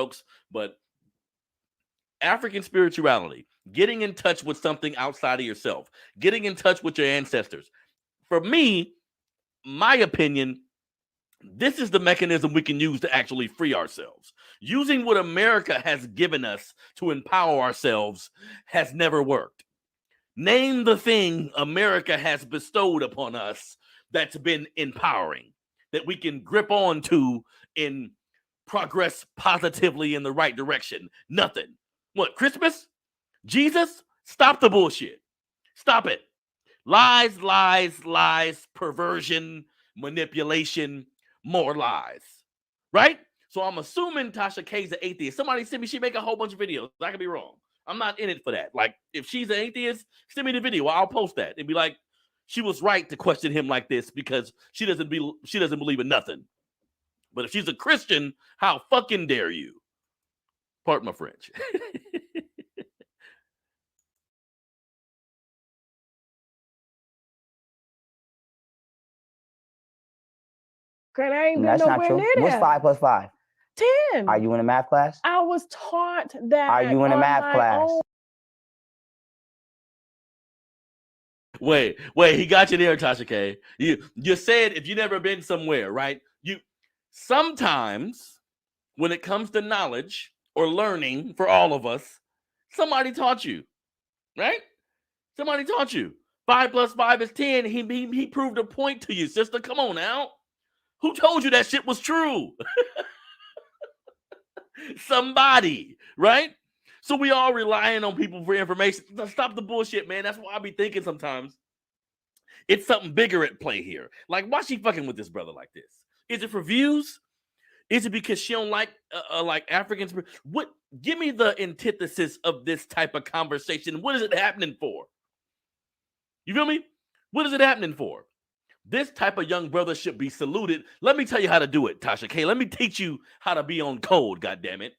jokes, but African spirituality, getting in touch with something outside of yourself, getting in touch with your ancestors. For me, my opinion, this is the mechanism we can use to actually free ourselves. Using what America has given us to empower ourselves has never worked. Name the thing America has bestowed upon us that's been empowering, that we can grip on to and progress positively in the right direction. Nothing. What, Christmas? Jesus? Stop the bullshit. Stop it. Lies, lies, lies, perversion, manipulation, more lies. Right? So I'm assuming Tasha K's an atheist. Somebody send me, she make a whole bunch of videos. I could be wrong. I'm not in it for that. Like, if she's an atheist, send me the video. I'll post that and be like, she was right to question him like this because she doesn't believe in nothing. But if she's a Christian, how fucking dare you? Pardon my French. I ain't been nowhere near that. What's 5 plus 5? 10. Are you in a math class? I was taught that. Are you in a math class? Wait, he got you there, Tasha K. You said if you never been somewhere, right? You sometimes when it comes to knowledge or learning for all of us, somebody taught you, right? Somebody taught you. 5 plus 5 is 10. He proved a point to you, sister. Come on now. Who told you that shit was true? Somebody, right? So we all relying on people for information. Stop the bullshit, man. That's why I be thinking sometimes it's something bigger at play here. Like, why she fucking with this brother like this? Is it for views? Is it because she don't like Africans? What? Give me the antithesis of this type of conversation. What is it happening for? You feel me? What is it happening for? This type of young brother should be saluted. Let me tell you how to do it, Tasha K. Let me teach you how to be on code, goddammit.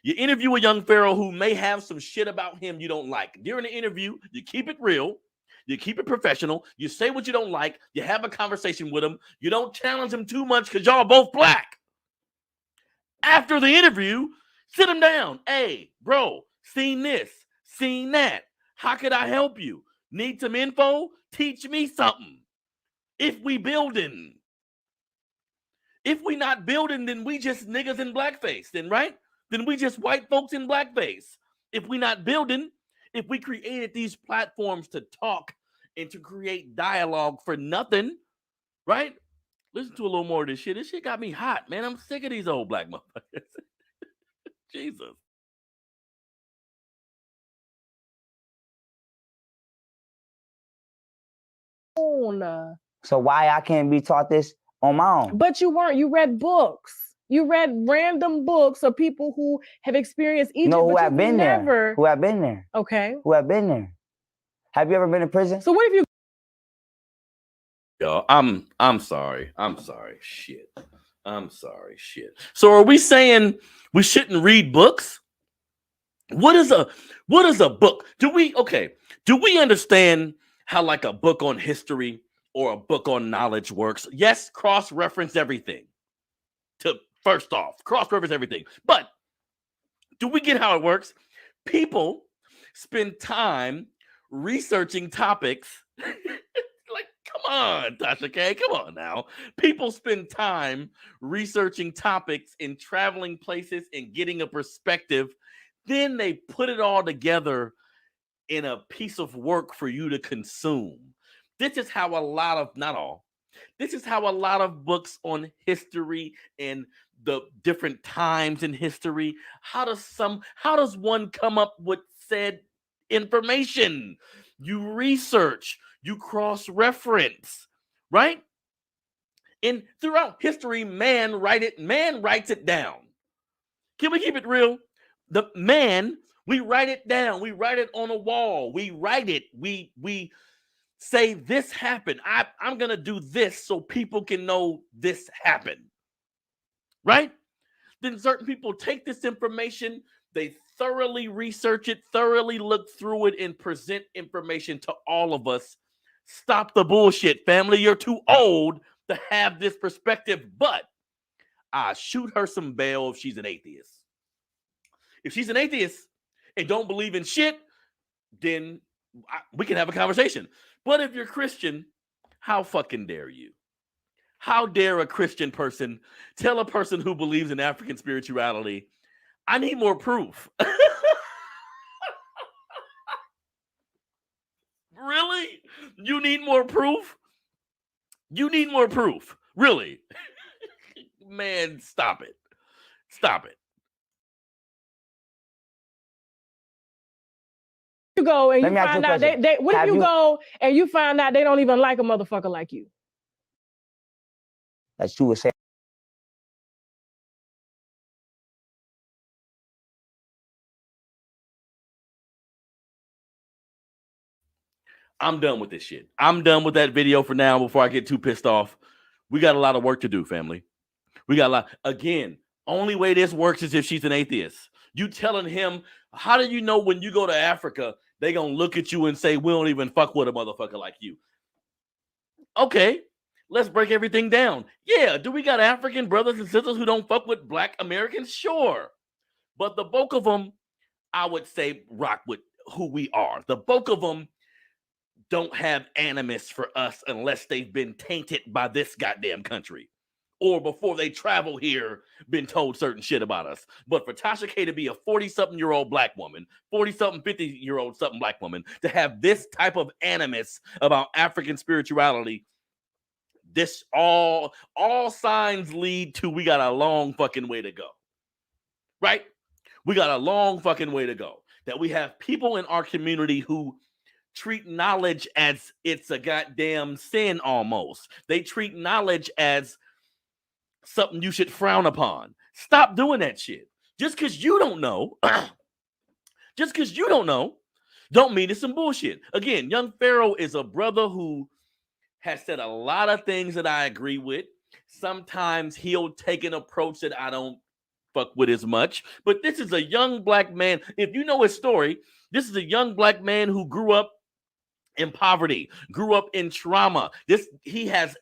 You interview a young pharaoh who may have some shit about him you don't like. During the interview, you keep it real. You keep it professional. You say what you don't like. You have a conversation with him. You don't challenge him too much because y'all both black. After the interview, sit him down. Hey, bro, seen this, seen that. How could I help you? Need some info? Teach me something. If we building. If we not building, then we just niggas in blackface, then right? Then we just white folks in blackface. If we not building, if we created these platforms to talk and to create dialogue for nothing, right? Listen to a little more of this shit. This shit got me hot, man. I'm sick of these old black motherfuckers. Jesus. So why I can't be taught this on my own? But you weren't. You read books. You read random books of people who have experienced Egypt. No, who but have been never... there. Who have been there. Okay. Who have been there. Have you ever been in prison? So what if you... Yo, I'm sorry. I'm sorry. Shit. I'm sorry. Shit. So are we saying we shouldn't read books? What is a book? Do we understand how like a book on history or a book on knowledge works? Yes, cross-reference everything. First off, cross-reference everything. But do we get how it works? People spend time researching topics. Like, come on, Tasha K, come on now. People spend time researching topics and traveling places and getting a perspective. Then they put it all together in a piece of work for you to consume. This is how a lot of, not all, this is how a lot of books on history and the different times in history, how does one come up with said information? You research, you cross-reference, right? And throughout history, man writes it down. Can we keep it real? The man, we write it down. We write it on a wall. We write it. We say this happened. I'm going to do this so people can know this happened. Right? Then certain people take this information, they thoroughly research it, thoroughly look through it, and present information to all of us. Stop the bullshit, family. You're too old to have this perspective. But I shoot her some bail if she's an atheist. If she's an atheist and don't believe in shit, then we can have a conversation. But if you're Christian, how fucking dare you? How dare a Christian person tell a person who believes in African spirituality, I need more proof. Really? You need more proof? You need more proof. Really? Man, stop it. Stop it. You go and Let you me ask you find a out question. they what if Have you you- go and you find out they don't even like a motherfucker like you? That you would say. I'm done with this shit. I'm done with that video for now before I get too pissed off. We got a lot of work to do, family. We got a lot. Again, only way this works is if she's an atheist. You telling him, how do you know when you go to Africa, they gonna look at you and say, we don't even fuck with a motherfucker like you? Okay, let's break everything down. Yeah, do we got African brothers and sisters who don't fuck with Black Americans? Sure. But the bulk of them, I would say, rock with who we are. The bulk of them don't have animus for us unless they've been tainted by this goddamn country. Or before they travel here, been told certain shit about us. But for Tasha K to be a 40-something-year-old Black woman, 40-something, 50-year-old something Black woman, to have this type of animus about African spirituality, this all signs lead to we got a long fucking way to go. Right? We got a long fucking way to go. That we have people in our community who treat knowledge as it's a goddamn sin almost. They treat knowledge as something you should frown upon. Stop doing that shit. Just because you don't know, don't mean it's some bullshit. Again, Young Pharaoh is a brother who has said a lot of things that I agree with. Sometimes he'll take an approach that I don't fuck with as much. But this is a young Black man. If you know his story, this is a young Black man who grew up in poverty, grew up in trauma. He has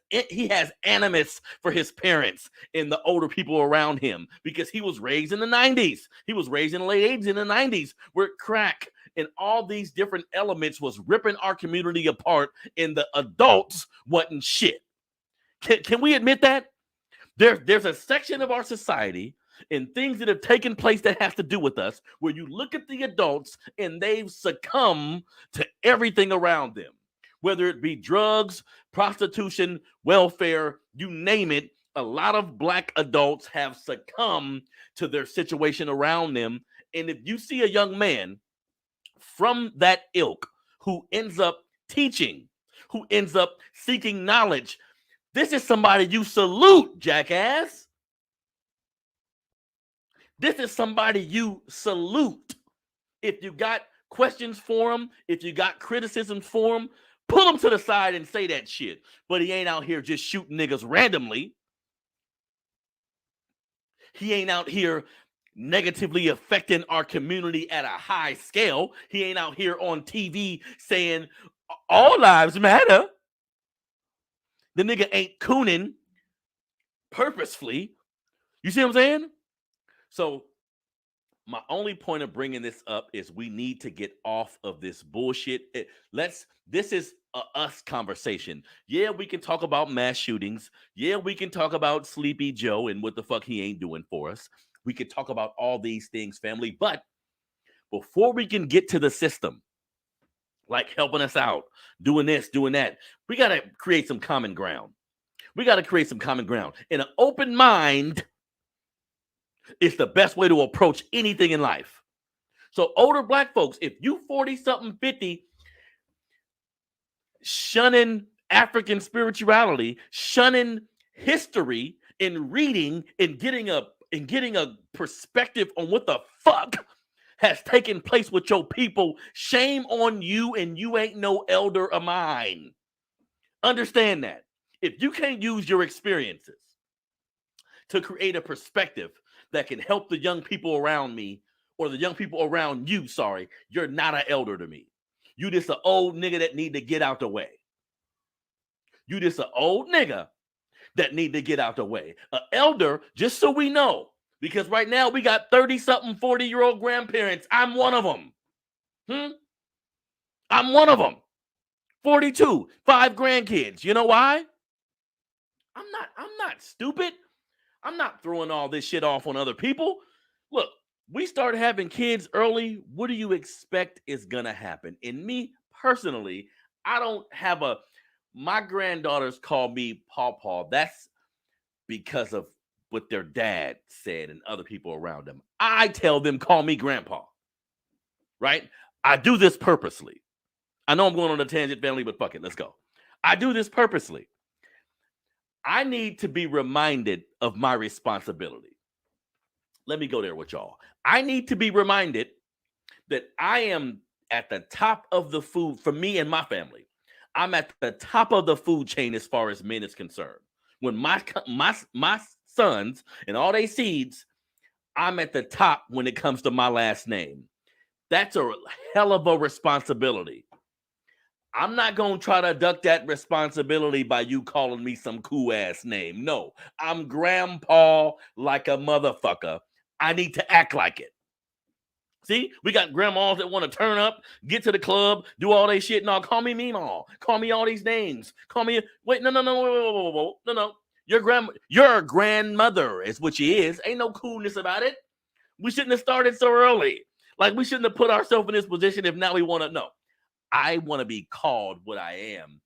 animus for his parents and the older people around him because he was raised in the 90s. He was raised in the late 80s, in the 90s, where crack and all these different elements was ripping our community apart, and the adults wasn't shit. Can we admit that? There's a section of our society and things that have taken place that has to do with us, where you look at the adults and they've succumbed to everything around them, whether it be drugs, prostitution, welfare, you name it. A lot of Black adults have succumbed to their situation around them. And if you see a young man from that ilk who ends up teaching, who ends up seeking knowledge, this is somebody you salute, jackass. This is somebody you salute. If you got questions for him, if you got criticisms for him, pull him to the side and say that shit. But he ain't out here just shooting niggas randomly. He ain't out here negatively affecting our community at a high scale. He ain't out here on TV saying all lives matter. The nigga ain't cooning purposefully. You see what I'm saying? So my only point of bringing this up is we need to get off of this bullshit. This is a us conversation. Yeah, we can talk about mass shootings. Yeah, we can talk about Sleepy Joe and what the fuck he ain't doing for us. We can talk about all these things, family. But before we can get to the system, like helping us out, doing this, doing that, we got to create some common ground. We got to create some common ground. In an open mind, it's the best way to approach anything in life. So older Black folks, if you 40-something, 50, shunning African spirituality, shunning history, and reading and getting a perspective on what the fuck has taken place with your people, shame on you, and you ain't no elder of mine. Understand that. If you can't use your experiences to create a perspective that can help the young people around me, or the young people around you, you're not an elder to me. You just an old nigga that need to get out the way. You just an old nigga that need to get out the way. An elder, just so we know, because right now we got 30-something, 40-year-old grandparents. I'm one of them. I'm one of them. 42, 5 grandkids. You know why? I'm not stupid. I'm not throwing all this shit off on other people. Look, we start having kids early. What do you expect is going to happen? In me personally, I don't have my granddaughters call me Paw. That's because of what their dad said and other people around them. I tell them, call me Grandpa. Right? I do this purposely. I know I'm going on a tangent, family, but fuck it. Let's go. I do this purposely. I need to be reminded of my responsibility. Let me go there with y'all. I need to be reminded that I am at the top of the food for me and my family. I'm at the top of the food chain as far as men is concerned. When my sons and all they seeds, I'm at the top when it comes to my last name. That's a hell of a responsibility. I'm not going to try to duck that responsibility by you calling me some cool ass name. No, I'm Grandpa like a motherfucker. I need to act like it. See, we got grandmas that want to turn up, get to the club, do all they shit. No, call me Meemaw. Call me all these names. Call me. Wait, no. Your grandmother is what she is. Ain't no coolness about it. We shouldn't have started so early. Like, we shouldn't have put ourselves in this position if now we want to know. I want to be called what I am